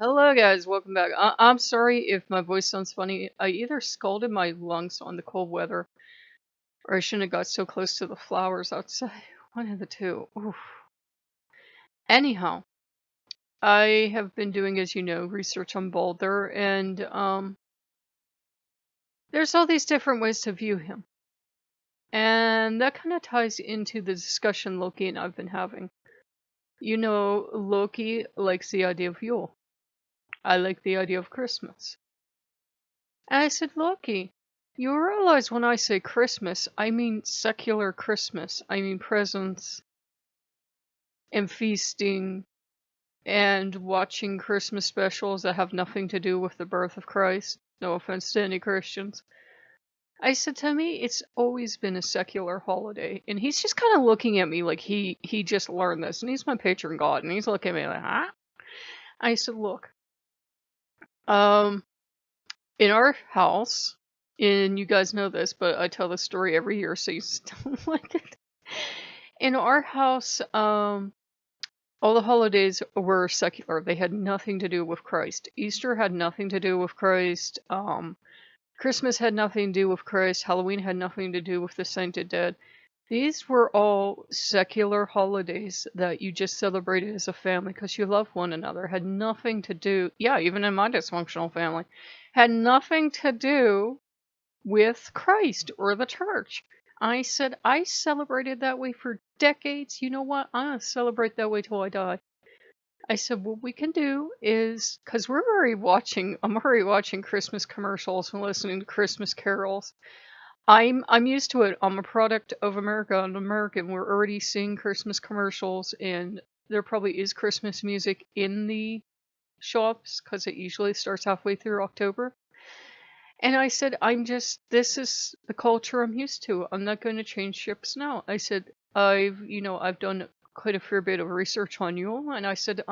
Hello guys, welcome back. I'm sorry if my voice sounds funny. I either scalded my lungs on the cold weather or I shouldn't have got so close to the flowers outside. One of the two. Oof. Anyhow, I have been doing, as you know, research on Balder, and there's all these different ways to view him. And that kind of ties into the discussion Loki and I've been having. You know, Loki likes the idea of Yule. I like the idea of Christmas. And I said, Loki, you realize when I say Christmas, I mean secular Christmas. I mean presents and feasting and watching Christmas specials that have nothing to do with the birth of Christ. No offense to any Christians. I said, to me, it's always been a secular holiday. And he's just kind of looking at me like he just learned this. And he's my patron god. And he's looking at me like, huh? I said, look, in our house, and you guys know this, but I tell this story every year, so you still like it. In our house, all the holidays were secular. They had nothing to do with Christ. Easter had nothing to do with Christ. Christmas had nothing to do with Christ. Halloween had nothing to do with the Sainted Dead. These were all secular holidays that you just celebrated as a family because you love one another. Had nothing to do, yeah, even in my dysfunctional family, had nothing to do with Christ or the church. I said, I celebrated that way for decades. You know what? I'm going to celebrate that way till I die. I said, what we can do is, because I'm already watching Christmas commercials and listening to Christmas carols. I'm used to it. I'm a product of America. I'm American. We're already seeing Christmas commercials, and there probably is Christmas music in the shops because it usually starts halfway through October. And I said, this is the culture I'm used to. I'm not going to change ships now. I said, I've done quite a fair bit of research on Yule, and I said,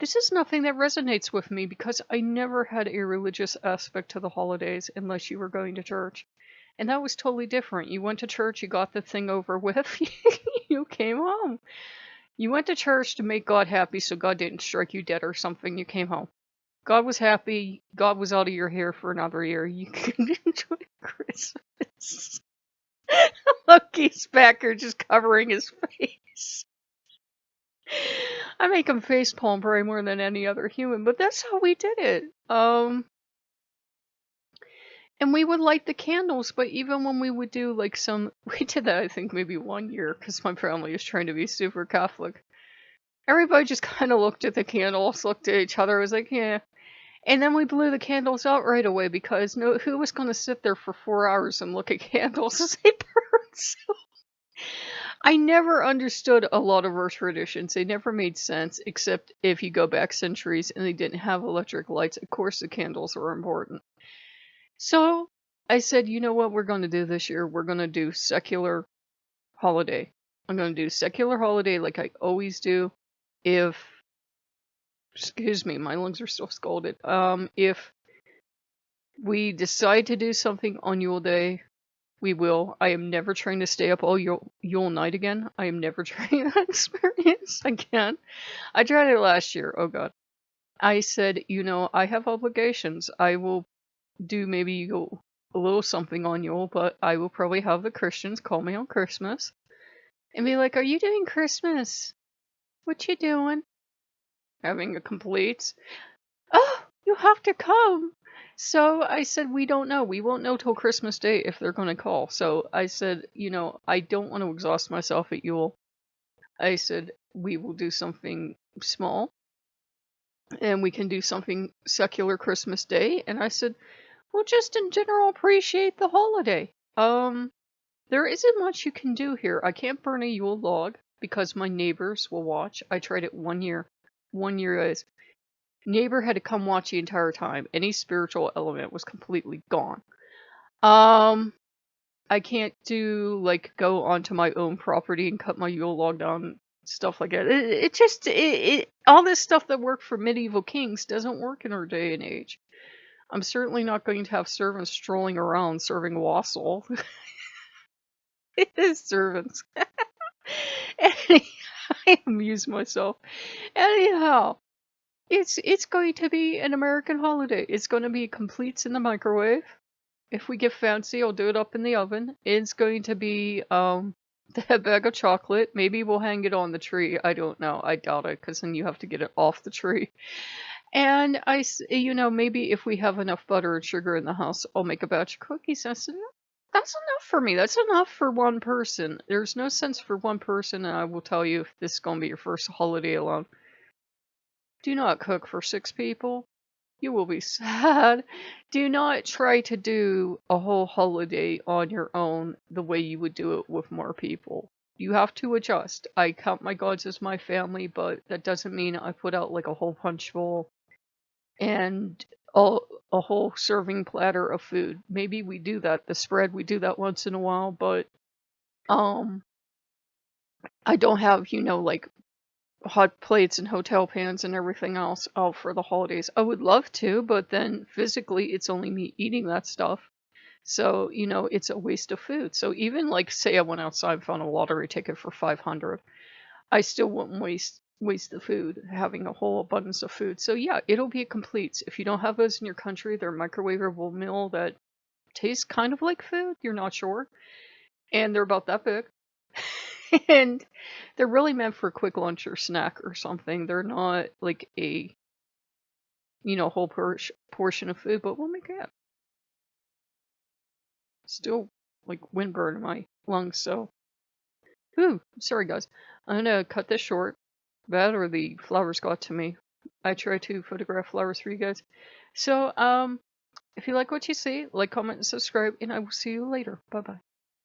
this is nothing that resonates with me because I never had a religious aspect to the holidays unless you were going to church. And that was totally different. You went to church, you got the thing over with, you came home. You went to church to make God happy so God didn't strike you dead or something, you came home. God was happy, God was out of your hair for another year, you can enjoy Christmas. Loki's back here just covering his face. I make him facepalm probably more than any other human, but that's how we did it. And we would light the candles, but even when we would do like we did that I think maybe one year because my family was trying to be super Catholic. Everybody just kind of looked at the candles, looked at each other, was like, yeah. And then we blew the candles out right away because who was going to sit there for 4 hours and look at candles as they burn? So I never understood a lot of our traditions. They never made sense, except if you go back centuries and they didn't have electric lights. Of course, the candles were important. So I said, you know what we're going to do this year? We're going to do secular holiday. I'm going to do secular holiday like I always do. Excuse me, my lungs are still scalded. If we decide to do something on Yule Day, we will. I am never trying to stay up all Yule night again. I am never trying that experience again. I tried it last year. Oh god. I said, I have obligations. I will do maybe a little something on Yule, but I will probably have the Christians call me on Christmas and be like, are you doing Christmas? What you doing? Having a complete, oh, you have to come. So I said, we don't know. We won't know till Christmas Day if they're going to call. So I said, I don't want to exhaust myself at Yule. I said, we will do something small and we can do something secular Christmas Day. And I said, well, just in general, appreciate the holiday. There isn't much you can do here. I can't burn a Yule log because my neighbors will watch. I tried it 1 year. 1 year, guys. Neighbor had to come watch the entire time. Any spiritual element was completely gone. I can't go onto my own property and cut my Yule log down, stuff like that. All this stuff that worked for medieval kings doesn't work in our day and age. I'm certainly not going to have servants strolling around serving wassail. It is servants. I amuse myself. Anyhow, It's going to be an American holiday. It's going to be completes in the microwave. If we get fancy, I'll do it up in the oven. It's going to be the bag of chocolate. Maybe we'll hang it on the tree. I don't know. I doubt it, because then you have to get it off the tree. And maybe if we have enough butter and sugar in the house, I'll make a batch of cookies. That's enough for me. That's enough for one person. There's no sense for one person, and I will tell you, if this is going to be your first holiday alone, do not cook for 6 people. You will be sad. Do not try to do a whole holiday on your own the way you would do it with more people. You have to adjust. I count my gods as my family, but that doesn't mean I put out like a whole punch bowl and a whole serving platter of food. Maybe we do that. The spread, we do that once in a while, but um I don't have, like hot plates and hotel pans and everything else out for the holidays. I would love to, but then physically it's only me eating that stuff. So, it's a waste of food. So even like say I went outside and found a lottery ticket for 500, I still wouldn't waste the food having a whole abundance of food. So yeah, it'll be a complete. If you don't have those in your country, they're a microwavable meal that tastes kind of like food. You're not sure. And they're about that big. And they're really meant for a quick lunch or snack or something. They're not like a, whole portion of food, but we'll make it. Still like windburn in my lungs, so. Ooh, sorry guys. I'm gonna cut this short. That or the flowers got to me. I try to photograph flowers for you guys. So, if you like what you see, like, comment, and subscribe, and I will see you later. Bye bye.